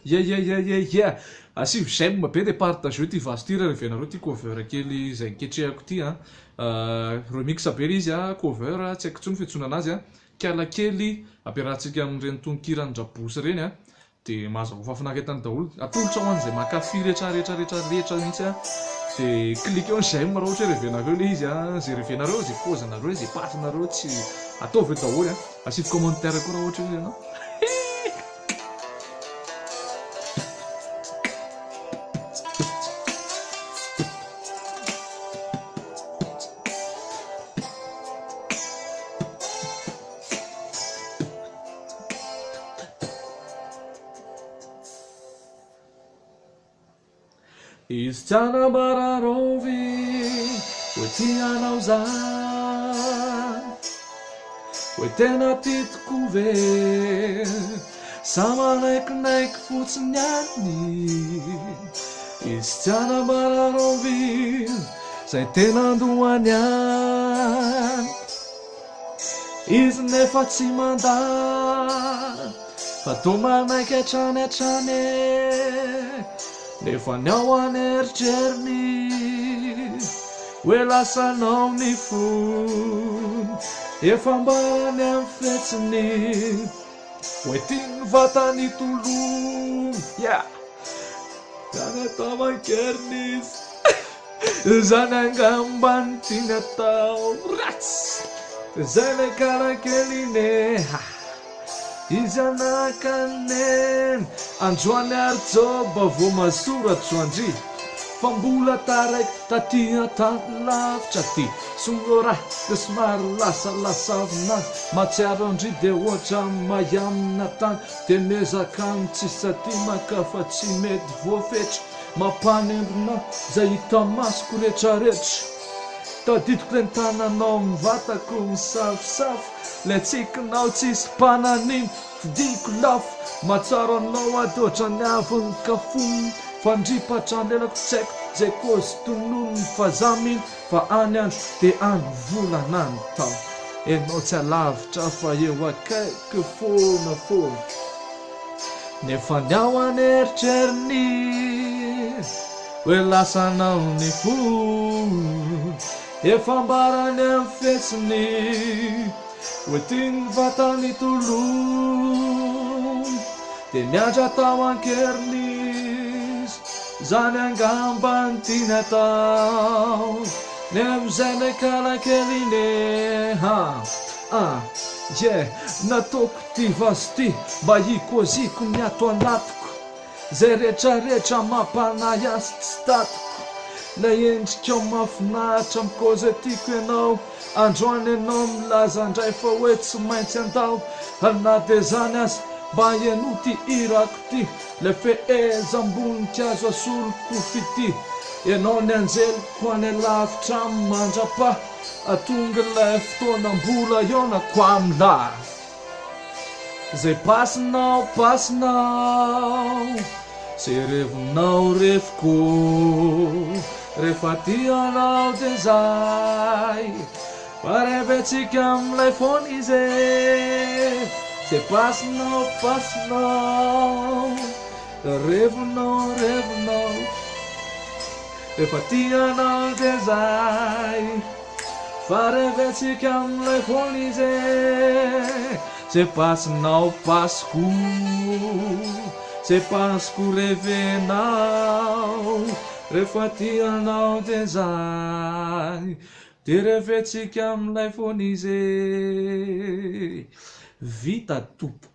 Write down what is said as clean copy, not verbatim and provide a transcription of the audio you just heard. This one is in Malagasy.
Yeah. Asio j'aime be dia partageo ty vasty rehefa ianareo ty cover kely zay niketrehako ty a. Remix be izy a, cover tsy haiko intsony fiantsoana anazy a. Kiala kely ampiarahantsika amin'ireny tononkirany-drabosy reny a. Dia mahazako fahafinaretany daholo. Atolotra ho an'izay mankafy rehetra mihitsy a. Dia clique eo ny j'aime raha ohatra hoe rehevenareo le izy a. Zay rehevenareo, zay paozinareo, zay pasinareo tsy ataovy daholo a. Asivy commentaire koa raha ohatra hoe ianao. Izy tsy anambararovy hoe tianao zany, hoe tena titiko ve sa manaikinaiky fotsiny any. Izy tsy anambararovy zay tena andohany any, izy nefa tsy mandany fa to manaiky hatrany nefa ny ao an'eritreriny hoe lasanao ny fony, efa mbarany amin'ny fetsiny hoe tiany vatany tolomy. Zany atao mankeriny izy, zany angambany tiany atao ratsy, zay le karakely izy anakaneny androany ary joba vo masoratro andry, fa mbola taraiky tatia tany lavitra ty songora dia somary lasalasavina matsiaro andry dia ohatra mayamina tany dia mezakany tsy sady makafa tsy mety voafetra mampanembona zay hita masoko rehetrarehetra. Tadidiko reny tananao mivatako misafosafo, le tsikinao tsisy mpananiny fidiko lafo, matsaro anao adoatra ny aviny kafony, fandripatra lelako tsy haiko zay kozy tononony fa zaminy fa any andro dia any volana ny tao, enao tsy alavitra fa eo akaiky foana nefa ny ao an'eritreriny hoe lasanao ny fony, efa mbarany amin'ny fetsiny hoe tiany vatany tolomy, dia miandra tao ankeriny izy, zany angambany tiany atao ny am'izay le kalakely nataoko ty vazy ty mba hikoziko ny ato anatiko, zay rehetrarehetra mampanay azy tsy tatiko, la endrika mafinahitra mikozy tiako ianao, androany ianao milaza ndray fa hoe tsy maintsy andao, anaty zany azy mba iano ty irako ty, le feheza amboniky azo asoloko fity, ianao ny anjeliko any lavitra mandrapa, atonga ilay fotoana mbola ionako amina, zay pasinao zay revinao reviko, rehefa tianao dia zay, fa revetsika amilay foana izy, zay pasinao revinao rehefa tianao dia zay, fa revetsika amilay foana izy, zay pasinao zay pasiko revenao, rehefa tianao dia zay, dia revetsika amilay foana izy. Vita tompoko.